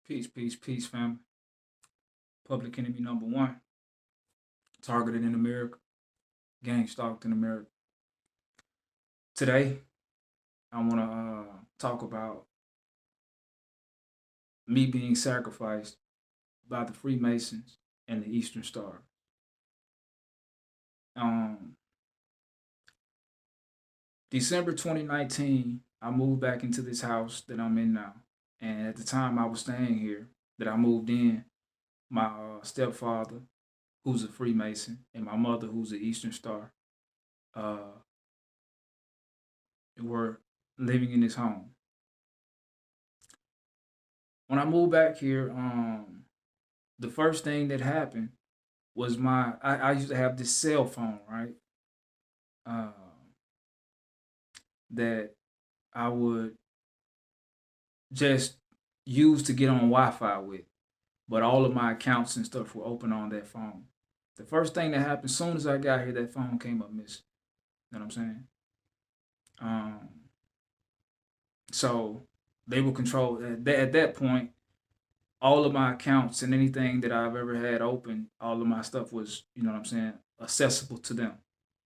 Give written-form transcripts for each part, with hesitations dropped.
Peace, peace, peace, family. Public enemy number one. Targeted in America. Gang stalked in America. Today, I want to talk about me being sacrificed by the Freemasons and the Eastern Star. Um, December 2019, I moved back into this house that I'm in now. And at the time I was staying here, that I moved in, my stepfather, who's a Freemason, and my mother, who's an Eastern Star, uh, were living in this home. When I moved back here, the first thing that happened was I used to have this cell phone, right? Uh, that I would just use to get on Wi-Fi with, but all of my accounts and stuff were open on that phone. The first thing that happened, as soon as I got here, that phone came up missing. You know what I'm saying? Um, so they were controlled at that point. All of my accounts and anything that I've ever had open, all of my stuff was, you know what I'm saying, accessible to them,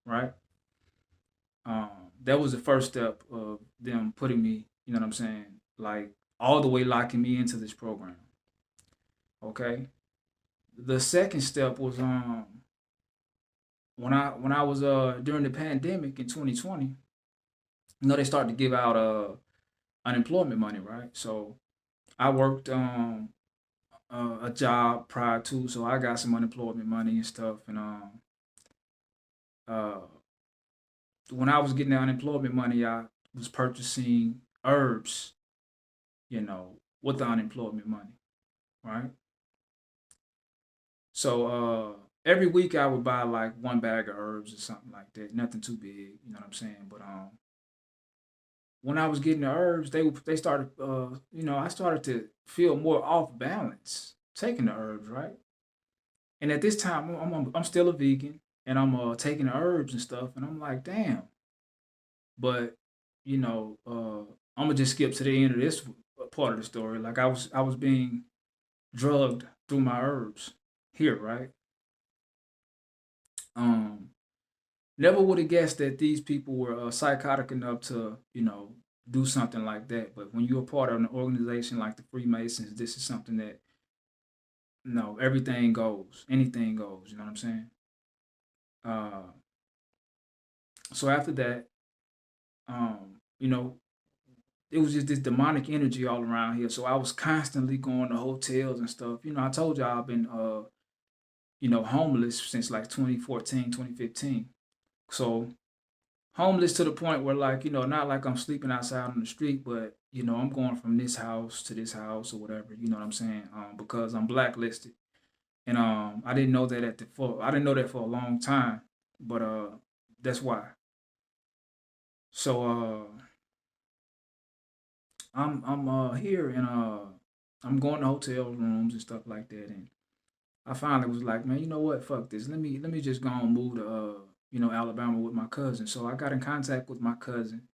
right? Um, that was the first step of them putting me, you know what I'm saying, like all the way locking me into this program. Okay. The second step was when I was during the pandemic in 2020, they started to give out unemployment money, right? So I worked a job prior to, so I got some unemployment money and stuff, and uh when I was getting the unemployment money, I was purchasing herbs, with the unemployment money, right? So every week I would buy like one bag of herbs or something like that. Nothing too big, you know what I'm saying? But when I was getting the herbs, they started I started to feel more off balance taking the herbs, right? And at this time I'm still a vegan and I'm taking the herbs and stuff and I'm like, damn. But I'm gonna just skip to the end of this part of the story. Like I was being drugged through my herbs here, right? Um, Never would have guessed that these people were psychotic enough to, do something like that. But when you're a part of an organization like the Freemasons, this is something that, everything goes, anything goes. You know what I'm saying? Uh, so after that, you know, it was just this demonic energy all around here. So I was constantly going to hotels and stuff. I told y'all I've been, homeless since like 2014, 2015. So homeless to the point where like, not like I'm sleeping outside on the street, but I'm going from this house to this house or whatever, you know what I'm saying? Because I'm blacklisted. And I didn't know that for a long time, but that's why. So I'm here and I'm going to hotel rooms and stuff like that, and I finally was like, man, you know what? Fuck this. Let me just go and move to Alabama with my cousin. So I got in contact with my cousin.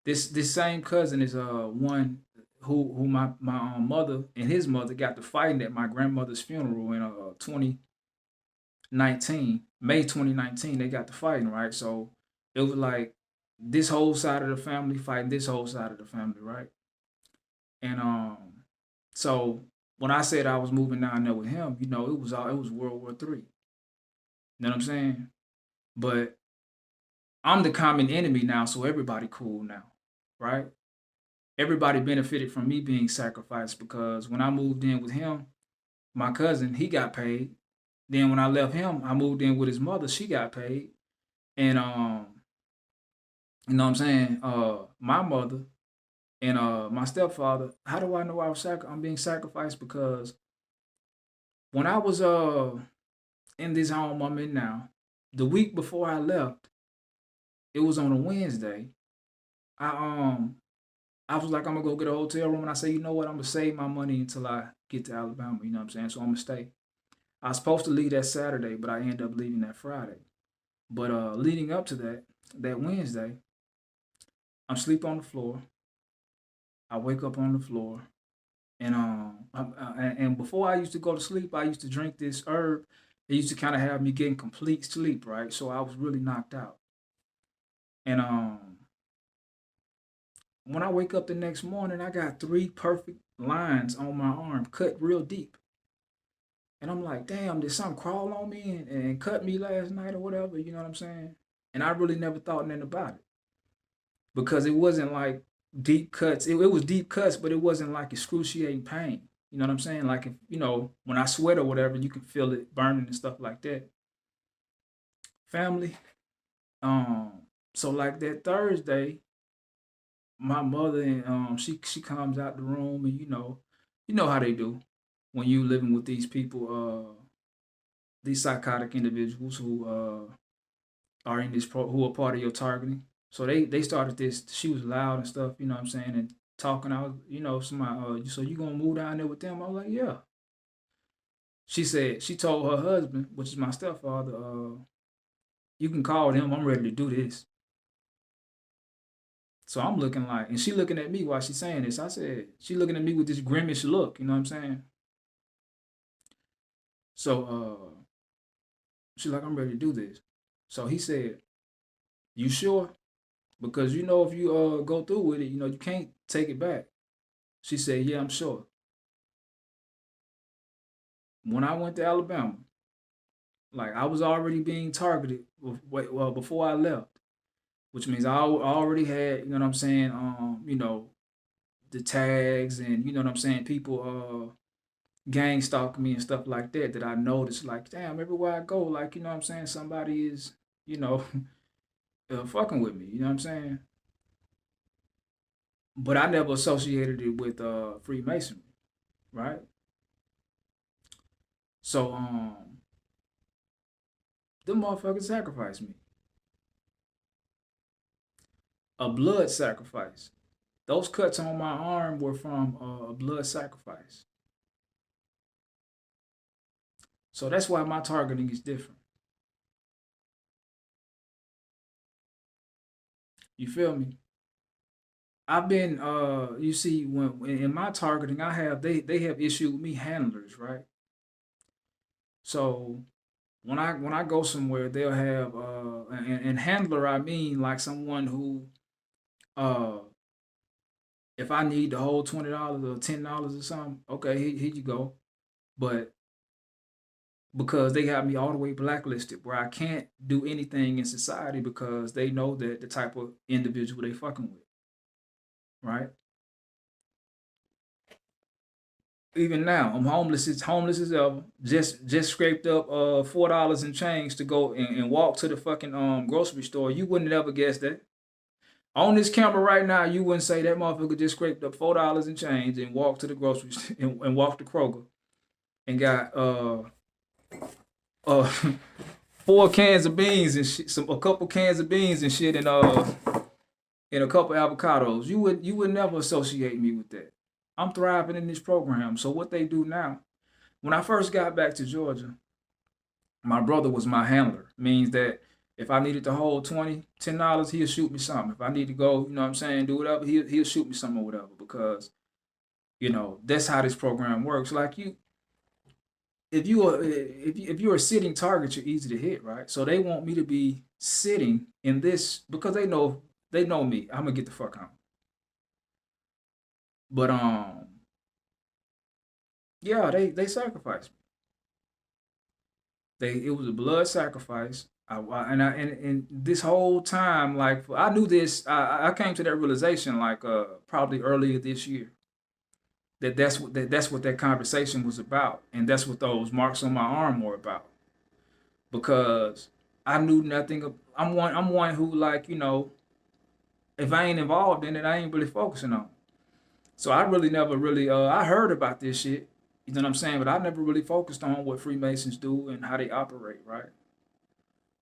This same cousin is one who my mother and his mother got to fighting at my grandmother's funeral in 2019, May 2019. They got to fighting, right? So it was like this whole side of the family fighting this whole side of the family, right? And so when I said I was moving down there with him, it was World War III. You know what I'm saying? But I'm the common enemy now, so everybody cool now, right? Everybody benefited from me being sacrificed because when I moved in with him, my cousin, he got paid. Then when I left him, I moved in with his mother, she got paid. And you know what I'm saying? My mother and my stepfather, how do I know I'm being sacrificed? Because when I was in this home I'm in now, the week before I left, it was on a Wednesday. I I was like, I'm gonna go get a hotel room, and I say, you know what, I'm gonna save my money until I get to Alabama. You know what I'm saying? So I'm gonna stay. I was supposed to leave that Saturday, but I ended up leaving that Friday. But leading up to that Wednesday, I'm sleep on the floor. I wake up on the floor. And before I used to go to sleep, I used to drink this herb. It used to kind of have me getting complete sleep, right? So I was really knocked out. And when I wake up the next morning, I got three perfect lines on my arm, cut real deep. And I'm like, damn, did something crawl on me and cut me last night or whatever? You know what I'm saying? And I really never thought nothing about it because it wasn't like deep cuts. It was deep cuts, but it wasn't like excruciating pain. You know what I'm saying? Like if when I sweat or whatever, you can feel it burning and stuff like that. Family. Um, so like that Thursday, my mother and she comes out the room and you know how they do when you living with these people, these psychotic individuals who are in this who are part of your targeting. So they started this. She was loud and stuff, you know what I'm saying, and talking. I was, somebody, so you gonna move down there with them? I was like, yeah. She told her husband, which is my stepfather, you can call them. I'm ready to do this. So I'm looking like, and she looking at me while she's saying this. I said, she looking at me with this grimish look, you know what I'm saying? So she's like, I'm ready to do this. So he said, you sure? Because if you go through with it, you can't take it back. She said, yeah, I'm sure. When I went to Alabama, like I was already being targeted well before I left, which means I already had, you know what I'm saying, the tags and you know what I'm saying, people gang stalking me and stuff like that I noticed like, damn, everywhere I go, like, you know what I'm saying, somebody is, you know, fucking with me, you know what I'm saying? But I never associated it with Freemasonry, right? So them motherfuckers sacrificed me. A blood sacrifice. Those cuts on my arm were from a blood sacrifice. So that's why my targeting is different. You feel me? I've been you see when in my targeting I have they have issued me handlers, right? So when I go somewhere they'll have and handler I mean like someone who uh if I need the whole $20 or $10 or something, okay, here you go. But because they got me all the way blacklisted where I can't do anything in society because they know that the type of individual they fucking with, right? Even now, I'm homeless as ever. Just scraped up $4 and change to go and walk to the fucking grocery store. You wouldn't ever guess that. On this camera right now, you wouldn't say that motherfucker just scraped up $4 and change and walked to the grocery and walked to Kroger and got uh four cans of beans and shit, a couple cans of beans and shit and a couple avocados. You would never associate me with that. I'm thriving in this program. So what they do now, when I first got back to Georgia, my brother was my handler. Means that if I needed to hold 20, $10, he'll shoot me something. If I need to go, you know what I'm saying, do whatever, he'll shoot me something or whatever. Because, that's how this program works. Like if you're a sitting target, you're easy to hit, right? So they want me to be sitting in this because they know me. I'm gonna get the fuck out. But yeah, they sacrificed me. It was a blood sacrifice. And this whole time, like I knew this, I came to that realization like probably earlier this year that's what that conversation was about, and that's what those marks on my arm were about. Because I knew nothing. I'm one who like if I ain't involved in it, I ain't really focusing on it. So I really never really I heard about this shit. You know what I'm saying? But I never really focused on what Freemasons do and how they operate, right?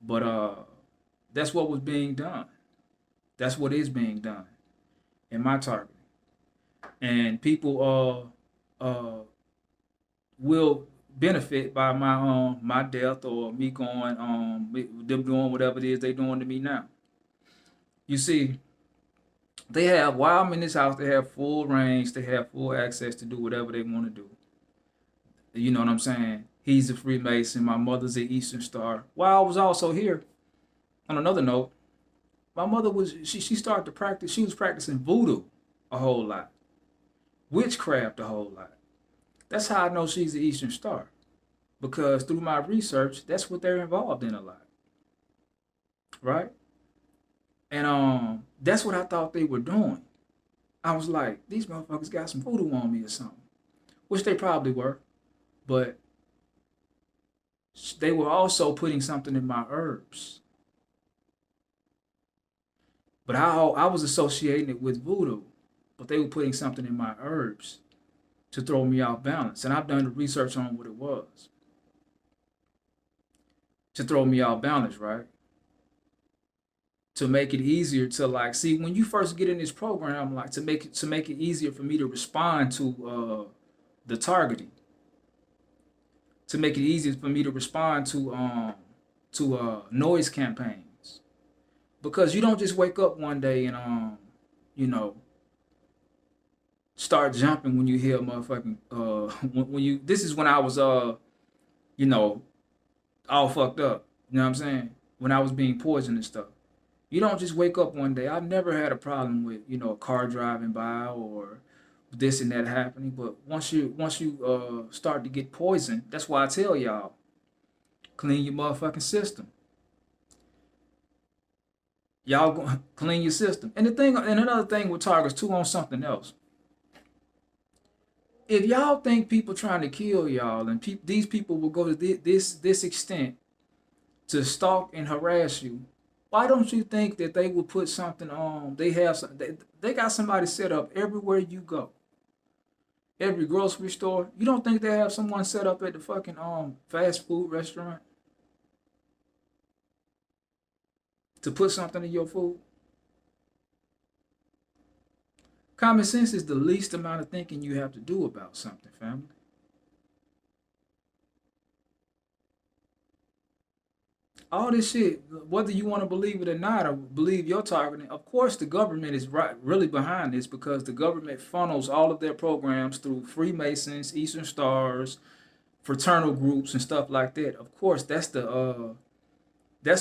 But that's what was being done. That's what is being done in my target. And people will benefit by my death or me going them doing whatever it is they doing to me now. You see, They have, while I'm in this house, they have full range, they have full access to do whatever they want to do. You know what I'm saying? He's a Freemason. My mother's an Eastern Star. While I was also here, on another note, my mother was she started to practice. She was practicing voodoo a whole lot, witchcraft a whole lot. That's how I know she's an Eastern Star because through my research, that's what they're involved in a lot, right? And that's what I thought they were doing. I was like, these motherfuckers got some voodoo on me or something, which they probably were, but they were also putting something in my herbs. But I was associating it with voodoo, but they were putting something in my herbs to throw me off balance. And I've done the research on what it was to throw me off balance, right? To make it easier to like see when you first get in this program, like to make it easier for me to respond to the targeting, to make it easier for me to respond to noise campaigns. Because you don't just wake up one day and you know start jumping when you hear motherfucking when you this is when I was you know all fucked up. You know what I'm saying? When I was being poisoned and stuff. You don't just wake up one day. I've never had a problem with a car driving by or this and that happening. But once you start to get poisoned, that's why I tell y'all clean your motherfucking system. Y'all go, clean your system. And another thing with targets too on something else. If y'all think people trying to kill y'all and these people will go to this extent to stalk and harass you, why don't you think that they will put something on? They got somebody set up everywhere you go. Every grocery store. You don't think they have someone set up at the fucking fast food restaurant to put something in your food? Common sense is the least amount of thinking you have to do about something, family. All this shit, whether you want to believe it or not, or believe your targeting, of course the government is really behind this because the government funnels all of their programs through Freemasons, Eastern Stars, fraternal groups, and stuff like that. Of course, that's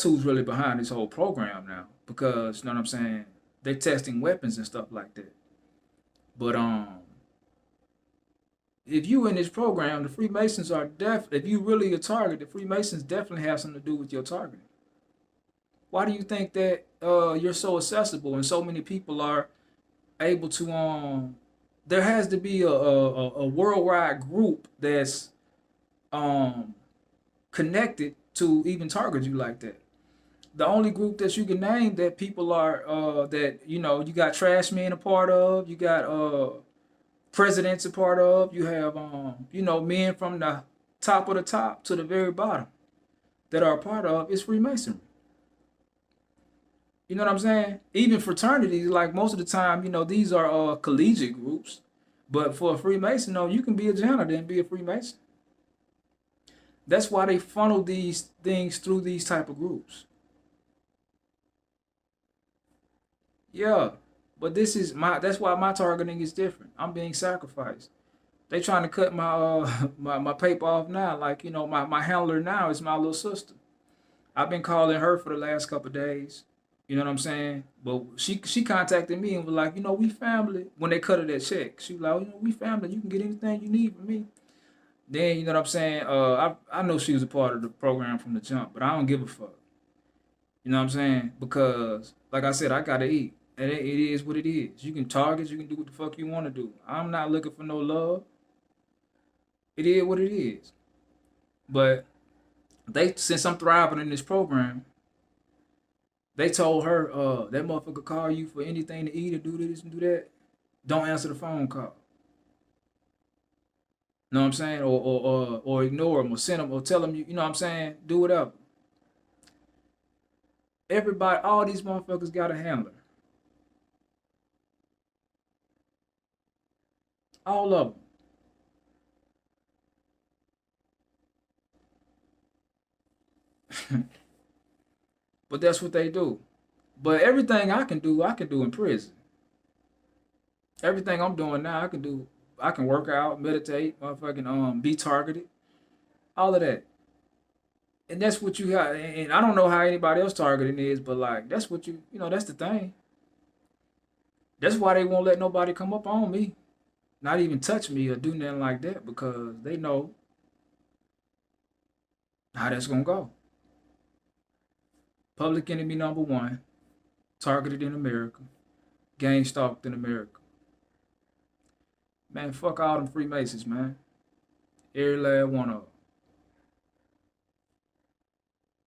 who's really behind this whole program now because you know what I'm saying. They're testing weapons and stuff like that. But if you in this program, the Freemasons are if you really a target, the Freemasons definitely have something to do with your targeting. Why do you think that you're so accessible and so many people are able to there has to be a worldwide group that's um connected to even target you like that. The only group that you can name that people are that you got trash men a part of, you got presidents a part of, you have men from the top of the top to the very bottom that are a part of is Freemasonry. You know what I'm saying? Even fraternities, like most of the time, these are collegiate groups. But for a Freemason, no, you can be a janitor and be a Freemason. That's why they funnel these things through these type of groups. Yeah, but this is my. That's why my targeting is different. I'm being sacrificed. They trying to cut my my paper off now. Like my handler now is my little sister. I've been calling her for the last couple of days. You know what I'm saying? But she contacted me and was like, we family. When they cut her that check, she was like, we family. You can get anything you need from me. Then you know what I'm saying? I know she was a part of the program from the jump, but I don't give a fuck. You know what I'm saying? Because like I said, I gotta eat. And it is what it is. You can target, you can do what the fuck you want to do. I'm not looking for no love. It is what it is. But since I'm thriving in this program, they told her, that motherfucker call you for anything to eat or do this and do that. Don't answer the phone call. You know what I'm saying? Or ignore them or send them or tell them you know what I'm saying? Do whatever. Everybody, all these motherfuckers got a handler. All of them. But that's what they do. But everything I can do in prison. Everything I'm doing now, I can do. I can work out, meditate, motherfucking be targeted, all of that. And that's what you got. And I don't know how anybody else targeting is, but like that's what you know, that's the thing. That's why they won't let nobody come up on me, not even touch me or do nothing like that, because they know how that's gonna go. Public enemy number one, targeted in America, gang stalked in America. Man, fuck all them Freemasons, man. Every last one of them.